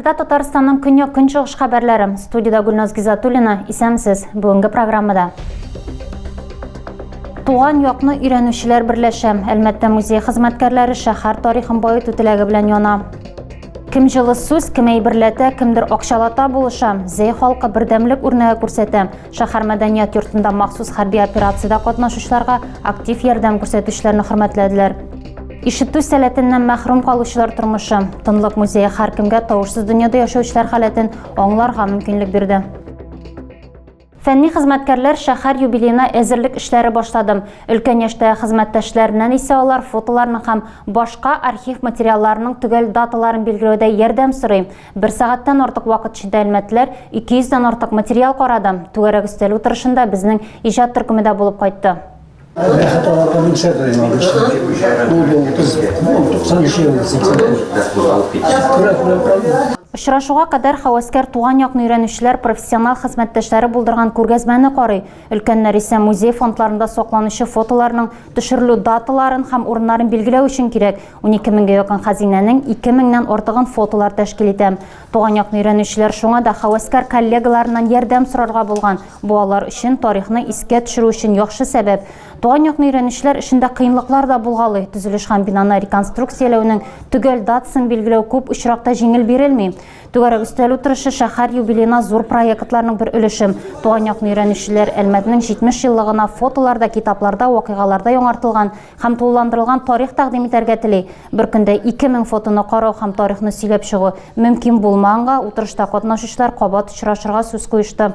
Эфирда Татарстанның көнчыгыш хәбәрләре. Студияда Гүлназ Гизатуллина. Исәмсез бүгенге программада. Туган якны өйрәнүчеләр берләшә. Әлмәттә музей хезмәткәрләре шәһәр тарихын баету теләге белән яна. Кем җылы сүз, кем әйберләтә, кемдер акчалата булыша. Зәй халкы бердәмлек үрнәге күрсәтә. Шәһәр мәдәният йортында махсус хәрби операциядә катнашучыларга актив ярдәм күрсәтүчеләрне хөрмәтләделәр. Ишетү сәләтеннән мәхрүм калучылар тормышы. Тынлык музее һәркемгә тавышсыз дөньяда яшәүчеләр халәтен аңларга мөмкинлек бирде. Фәнни хезмәткәрләр шәһәр юбилеена әзерлек эшләре башлады. Өлкән яшьтәге хезмәттәшләреннән исә алар фотоларны һәм башка архив материалларының төгәл даталарын билгеләүдә ярдәм сорый. 1 сәгатьтән артык вакыт эчендә әлмәтләр 200-дан артык материал карады. Түгәрәк өстәл утырышында безнең иҗат төркемендә булып кайтты. Очрашуга кадәр хәвәскәр туган якны өйрәнүчеләр профессионал хезмәттәшләре булдырган күргәзмәне карый. Өлкәннәр исә музей фондларында сакланучы фотоларның төшерелү даталарын һәм урыннарын билгеләү өчен кирәк. 12 меңгә якын хәзинәнең 2 меңнән артыгын фотолар тәшкил итә. Туган якны өйрәнүчеләр шуңа да хәвәскәр коллегаларыннан ярдәм сорарга булган. Бу алар өчен тарихны искә төшерү өчен яхшы сәбәп. Туган якны өйрәнүчеләр эшендә кыенлыклар да булгалый. Төзелеш һәм бинаны реконструкцияләүнең төгәл датасын билгеләү күп очракта җиңел бирелми. Түгәрәк өстәл утырышы шәһәр юбилеена зур проектларның бер өлеше. Туган якны өйрәнүчеләр Әлмәтнең 70 еллыгына фотоларда, китапларда, вакыйгаларда яңартылган һәм тулыландырылган тарих тәкъдим итәргә тели. Бер көндә 2000 фотоны карау һәм тарихны сөйләп чыгу мөмкин булмаганга утырышта катнашучылар кабат очрашырга сүз куешты.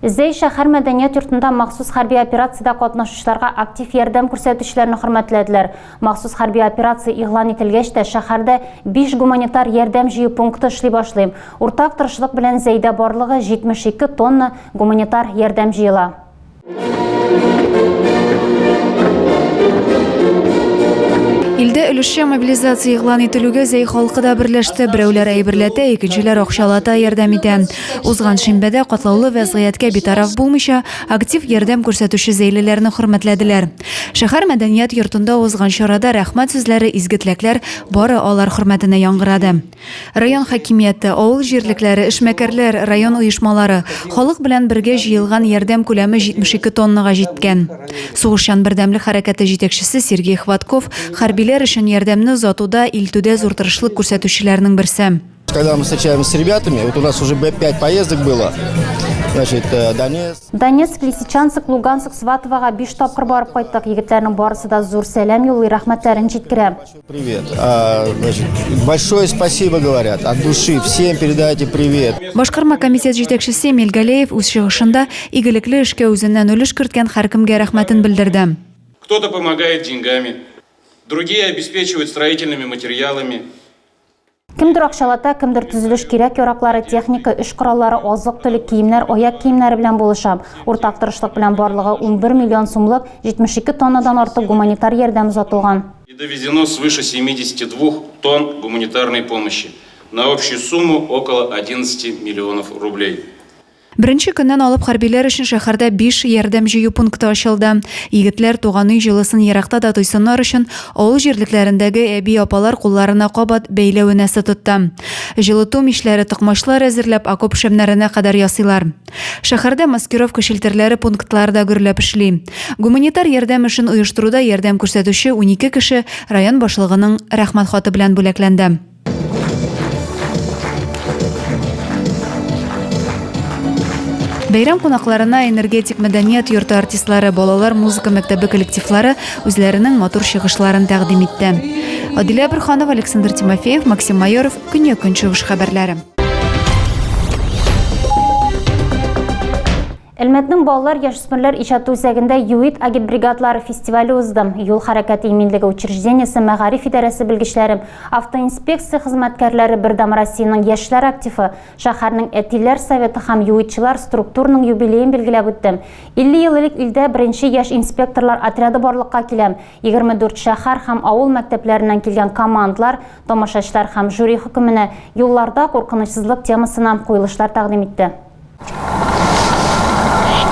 Зәй шәһәр мәдәният йортында махсус хәрби операциядә катнашучыларга актив ярдәм күрсәтүчеләрне хөрмәтләделәр. Махсус хәрби операция игълан ителгәч тә шәһәрдә 5 гуманитар ярдәм җыю пункты эшли башлый. Уртак тырышлык белән Зәйдә барлыгы 72 тонна гуманитар ярдәм җыела. Илдә өлешчә мобилизация игълан ителүгә Зәй халкы да берләште. Берәүләр әйберләтә, икенчеләр акчалата ярдәм итә. Узган шимбәдә катлаулы вәзгыятькә битараф булмыйча актив ярдәм күрсәтүче зәйлеләрне хөрмәтләделәр. Шәһәр мәдәният йортында узган чарада рәхмәт сүзләре, изгетләкләр бары алар хөрмәтенә яңгырады. Район хакимияте, авыл җирлекләре, эшмәкәрләр, район оешмалары халык белән бергә җыелган ярдәм күләме 72 тоннага җиткән. Сугышчан бердәмлек хәрәкәте җитәкчесе Сергей Хватков хәрбиләр өчен ярдәмне озатуда, илтүдә зур тырышлык күрсәтүчеләрнең берсе. Когда мы встречаемся с ребятами, вот у нас уже 5 поездок было. Значит, Донецк, Лисичанск, Луганск, Сватовага 5 тапкыр барып кайттык. Егетләрнең барысы да зур сәлам юлый, рәхмәтләрен җиткерә. Привет. Значит, большое спасибо говорят от души. Всем передайте привет. Башкарма комитет җитәкчесе Эмиль Галеев үз чыгышында игелекле эшкә үзеннән өлеш керткән һәркемгә рәхмәтен белдерде. Кто-то помогает деньгами, другие обеспечивают строительными материалами. Кемдер акчалата, кемдер төзелеш кирәк яраклары, техника, эш кораллары, азык-төлек киемнәр, аяк киемнәре белән булыша. Уртак тырышлык белән барлыгы 11 миллион сумлык 72 тоннадан артык гуманитар ярдәм узатылган. И довезено свыше 72 тонн гуманитарной помощи на общую сумму около 11 миллионов рублей. Беренче көннән алып хәрбиләр өчен шәһәрдә 5 ярдәм җыю пункты ачылды. Егетләр туган үй җылысын еракта да тойсыннар өчен авыл җирлекләрендәге әби апалар кулларына кабат бәйләвенә тотты. Җылыту мишләре, токмачлар әзерләп окоп шәмнәренә кадәр ясыйлар. Шәһәрдә маскировка шелтерләре пунктлары да гөрләп эшли. Гуманитар ярдәм эшен оештыруда ярдәм күрсәтүче 12 кеше район башлыгының рәхмәт хаты белән бүләкләнде. Бәйрәм кунакларына энергетик мәдәният йорты артистлары, балалар музыка мәктәбе коллективлары үзләренең матур чыгышларын тәкъдим итте. Адилә Бирханов, Александр Тимофеев, Максим Майоров, Көньяк-Көнчыгыш хәбәрләре. Әлмәтнең балалар яшүсмерләр иҗаты үзәгендә ЮИТ агитбригадлары фестивале узды. Юл хәрәкәте иминлеге учреждениесе, мәгариф идарәсе белгечләре, автоинспекция хезмәткәрләре, Бердәм Россиянең яшьләр активы, шәһәрнең әтиләр советы һәм ЮИТчылар структурның юбилеен билгеләп үтте. 50 ел элек илдә беренче яшь инспекторлар отряды барлыкка килә. 24 шәһәр һәм авыл мәктәпләреннән килгән командалар, тамашачылар һәм жюри хөкеменә юлларда куркынычсызлык темасына куелышлар тәкъдим итте.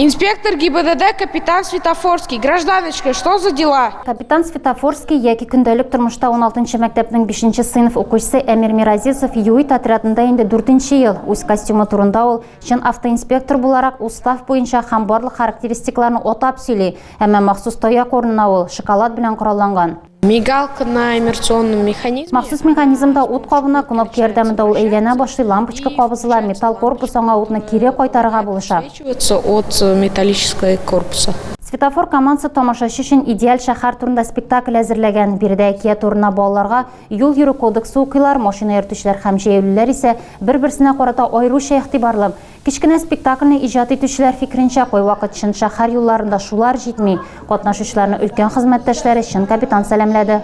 Инспектор ГИБДД капитан Светофорский. Гражданочка, что за дела? Капитан Светофорский яки көндәлек тормышта 16-нчы мәктәпнең 5-нче сыйныф укучысы Әмир Миразисов ЮИТ отрядында инде 4-нче ел. Үз костюмы турында ул чын автоинспектор буларак устав буенча һәм барлык характеристикларны атап сөйли. Әмма махсус таяк урынына ул шоколад белән коралланган. Мигалка на иммерсионном механизме. Махсус механизмда ут кабына кнопка ярдәмендә ул әйләнә башлый, лампочка кабызыла, металл корпус аңа утны кире кайтарырга булыша. От металлического корпуса. Светофор командасы тамашачы өчен идеаль шәһәр турында спектакль әзерләгән. Биредә әкият турында балаларга юл йөрү кодексы укыйлар, машина йөртүчеләр һәм җәяүлеләр исә бер-берсенә карата аеруча игътибарлы. Кичкенә спектакльне иҗат итүчеләр фикеренчә, кай вакыт чын шәһәр юлларында шулар җитми. Катнашучыларны өлкән хезмәттәшләре чын капитан сәламләде.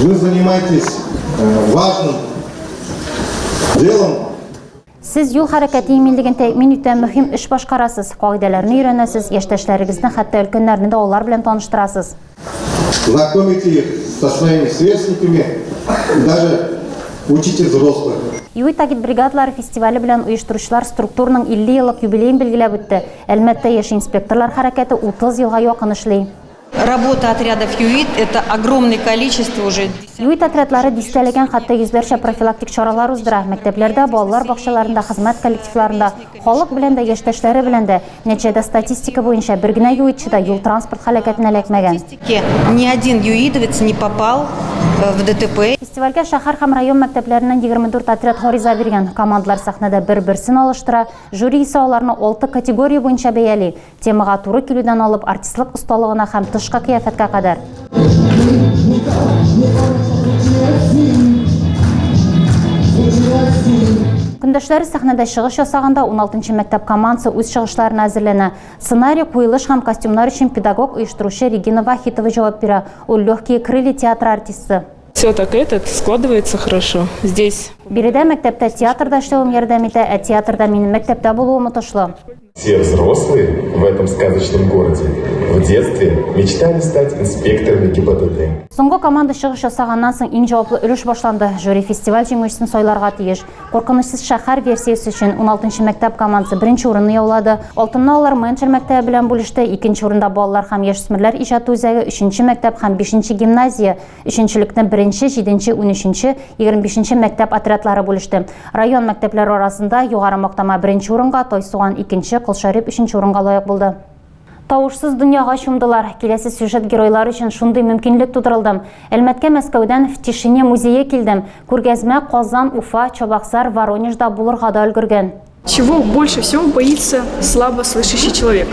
Вы занимаетесь важным делом. Сез юл хәрәкәте иминлеген тәэмин итә мөһим эш башкарасыз, кагыйдәләрне өйрәнәсез, яшьтәшләрегезне хәтта өлкәннәрне дә алар белән таныштырасыз. Знакомите их со своими сверстниками и даже учите взрослых. ЮИТ агитбригадалары фестивале белән оештыручылар структураның 50 еллык юбилеен белгиләп үтте. Әлмәттә яшь инспекторлар хәрәкәте 30 елга якын эшли. Работа отрядов ЮИТ – это огромное количество уже. ЮИТ отрядлары дистәләгән хәтта йөзләрчә профилактик чаралар уздыра. Мәктәпләрдә, балалар бакчаларында, хезмәт коллективларында, халык белән дә, яшьтәшләре белән дә, нәтиҗәдә статистика буенча бер генә ЮИТчы да юл транспорт һәлакәтенә эләкмәгән. Ни один юидовец не попал в ДТП. Фестивальгә шәһәр һәм район мәктәпләреннән 24 отряд гариза биргән. Командалар сәхнәдә бер-берсен алыштыра, жюри исә аларны 6 категория буенча бәяли. Темага туры килүдән алып артистлык осталыгына һәм тышкы кыяфәткә кадәр. Көндәшләре сәхнәдә чыгыш ясаганда 16-нчы мәктәп командасы үз чыгышларын әзерләнә. Сценарий, куелыш һәм костюмнар өчен педагог оештыручы Регина Вахитова җавап бирә. Ул легкие крылья театр артисты. Все так складывается хорошо. Здесь. Биредә мәктәптә театрда эшләвем ярдәм итә, ә театрда минем мәктәптә булуым отышлы. Все взрослые в этом сказочном городе в детстве мечтали стать инспекторами ГИБДД. Соңгы команда чыгыш ясаганнан соң иң җаваплы өлеш башланды. Жюри фестиваль җиңүчесен сайларга тиеш. Куркынычсыз шәһәр версиясе өчен 16-нчы мәктәп командасы беренче урынны яулады. Алтынны алар менеджер мәктәбе белән бүлеште. Икенче урында балалар һәм яшьсмерләр иҗаты үзәге, 3-нче мәктәп һәм 5-нче гимназия, 3-нчелекне 1-нче, 7-нче, 13-нче, 25-нче мәктәп отрядлары бүлеште. Район мәктәпләре арасында югары мактама 1-нче урынга, Тойсуган 2-нче, Кылшарып 3-нче урынга лаек булды. Тавышсыз дөньяга чумдылар. Киләсе сюжет геройлары өчен шундый мөмкинлек тудырылды. Әлмәткә Мәскәүдән в Тишине музее килдем. Күргәзмә Казан, Уфа, Чабаксар, Воронежда булырга да өлгергән. Чего больше всего боится слабослышащий человек?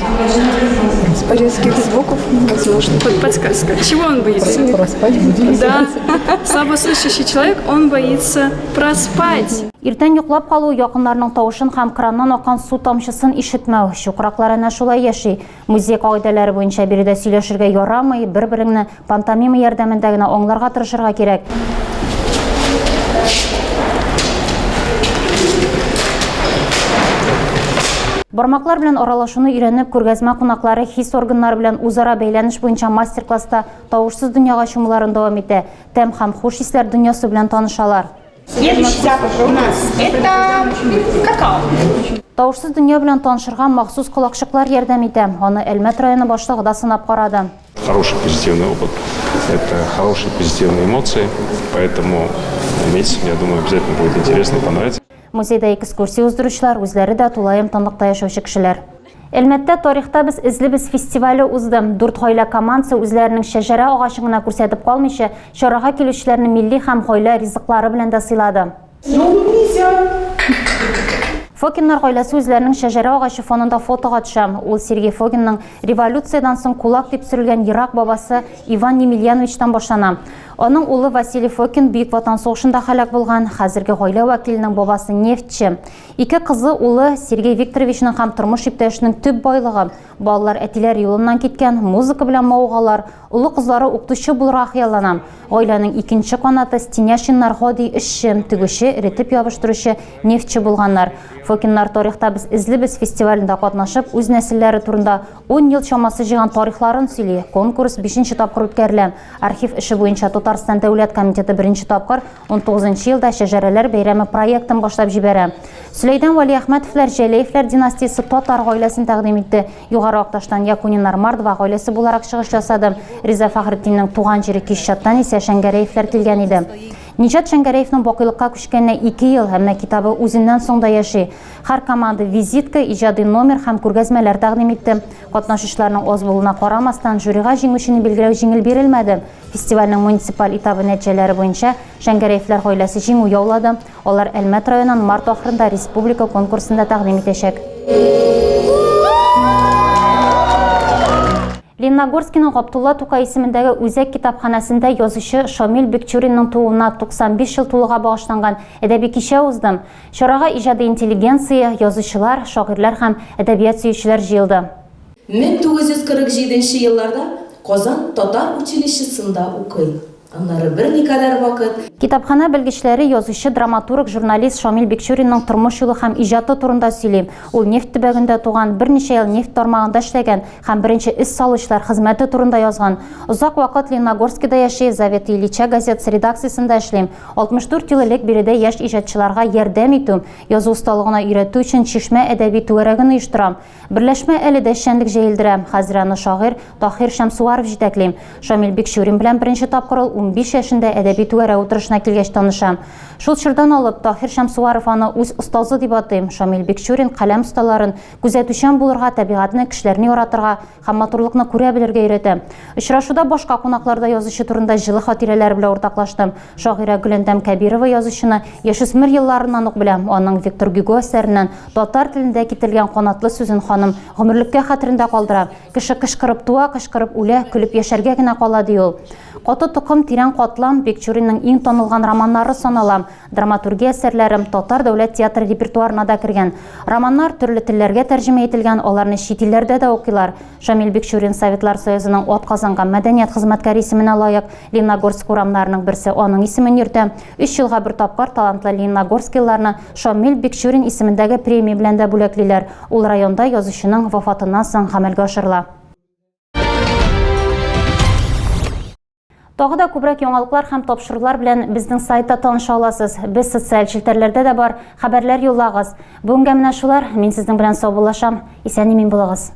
Резких звуков, возможно. Подсказка. Чего он боится? Проспать будет. Да. Слабослышащий человек, он боится проспать. Иртән йоклап калу, якыннарның тавышын һәм краннан аккан су тамчысын ишетмәү. Чукраклар әнә шулай яши. Музей кагыйдәләре буенча биредә сөйләшергә ярамый, бер-береңне пантомима ярдәмендә генә аңларга тырышырга кирәк. Бармаклар белән аралашуны өйрәнеп, күргәзмә кунаклары хис органнары белән үзара бәйләнеш буенча мастер-класста тавышсыз дөньяга чумуларын дәвам итә. Тәм һәм хуш хисләр дөньясы белән танышалар. Следующий запах у нас это какао. Тавышсыз дөнья белән танышырга махсус колакчыклар ярдәм итә. Аны Әлмәт районы башлыгы да сынап карады. Хороший позитивный опыт, это хорошие позитивные эмоции, поэтому иметь, я думаю, обязательно будет интересно, понравится. Музейда экскурсия уздыручылар, үзләре дә тулаем тынлыкта яшәүче кешеләр. Әлмәттә тарихта без излебез фестивале узды. 4 гаилә командасы үзләренең шәҗәрә агачын гына күрсәтеп калмыйча, чарага килүчеләрне милли һәм гаилә ризыклары белән дә сыйлады. Фокиннар гаиләсе үзләренең шәҗәрә агачы фонында фотога төшә. Ул Сергей Фогинның революциядан соң кулак дип сөрелгән ерак бабасы Иван Емельяновичтан башлана. Аның улы Василий Фокин Бөек Ватан сугышында һәлак булган, хәзерге гаилә вәкиленең бабасы нефтче. Ике кызы улы Сергей Викторовичның һәм тормыш иптәшенең төп байлыгы. Балалар әтиләр юлыннан киткән, музыка белән маугалар, улы кызлары укытучы булырга хыяллана. Гаиләнең икенче канаты Стеняшиннар ходи эшче, тегүче, ретеп ябыштыручы, нефтче булганнар. Фокиннар тарихта біз излебез фестивалендә катнашып, үз нәселләре турында 10 ел чамасы җыйган тарихларын сөйли. Конкурс 5нче тапкыр үткәрелә. Архив эше буенча Татарстан дәүләт комитеты 1нче тапкыр 19нчы елда шәҗәрәләр бәйрәме проектын башлап җибәрә. Сөләйдан Валиәхмәтовләр Җәләевләр династиясе татар гаиләсен тәкъдим итте. Югары Акташтан Якуниннар Мардва гаиләсе буларак чыгыш ясады. Риза Фәхретдиннең туган җире Кишчаттан исә Шәңгәрәевләр килгән иде. Нижат Шәңгәрәевнең бакыйлыкка күчкәненә 2 ел һәм китабы үзеннән соң да яши. Һәр команда визитка, иҗади номер һәм күргәзмәләр тәкъдим итте. Катнашучыларның аз булуына карамастан, жюрига җиңүчене билгеләү җиңел бирелмәде. Фестивальнең муниципаль этабы нәтиҗәләре буенча Шәңгәрәевләр гаиләсе җиңү яулады. Алар Әлмәт районын март ахырында республика конкурсында тәкъдим итәчәк. Лениногорскиның Габдулла Тукай исемендәге үзәк китапханәсендә язучы Шамил Бекчуринның тууына 95 ел тулуга багышланган әдәби кичә узды. Чарага иҗади интеллигенция, язучылар, шагыйрьләр һәм әдәбият сөючеләр җыелды. 1947 елларда Казан татар училищесында укый. Аннары берникадәр вакыт. Китапхана белгечләре язучы, драматург, журналист Шамил Бекчуринның тормыш юлы һәм иҗаты турында сөйли. Ул нефть төбәгендә туган, берничә ел нефть тармагында эшләгән һәм беренче эс салучылар хезмәте турында язган. Узак вакыт Лениногорскида яши, Завета Ильича газетасы редакциясендә эшлим. 64 ел элек биредә яшь иҗатчыларга ярдәм итү, язу осталыгына өйрәтү өчен Чишмә әдәби түгәрәген оештырам. Берләшмә әле дә эшчәнлек җәелдерә. Хәзер аны шагыйрь Таһир Шәмсуаров җитәклим. Шамил Бекчурин белән беренче тапкыр 15 яшендә әдәби түгәрә утырышына килгәч танышам. Шул чордан алып Таһир Шәмсуаров аны үз остазы дип атыйм. Шамил Бекчурин каләм осталарын күзәтүчән булырга, табигатьне, кешеләрне яратырга һәм матурлыкны күрә белергә өйрәтә. Очрашуда башка кунакларда язучы турында җылы хатирәләр белән уртаклаштым. Шагыйрә Гөләндәм Кәбирова язучыны яшүсмер елларыннан ук беләм. Аның Виктор Гюго әсәреннән татар телендә кителгән канатлы сүзен ханым гомерлеккә хәтерендә калдыра. Кеше кычкырып туа, кычкырып үлә, көлеп яшәргә генә кала ди ул. Каты тукым, тирән катлам Бекчуринның иң танылган романнары санала. Драматургия әсәрләрем татар дәүләт театры репертуарына да кергән. Романнар төрле телләргә тәрҗемә ителгән, аларны чит илләрдә дә укыйлар. Шамил Бекчурин Советлар Союзының атказанган мәдәният хезмәткәре исеменә лаек. Лениногорск урамнарының берсе аның исемен йөртә. 3 елга бер тапкыр талантлы лениногорскиларны Шамил Бекчурин исемендәге премия белән дә бүләклиләр. Ул районда язучының вафатыннан соң гамәлгә ашырыла. Тагы да күбрәк яңалыклар һәм тапшырулар белән безнең сайтта таныша аласыз. Без социаль челтәрләрдә дә бар, хәбәрләр юллагыз. Бүгенгә менә шулар. Мин сезнең белән саубуллашам. Исән-имин булыгыз.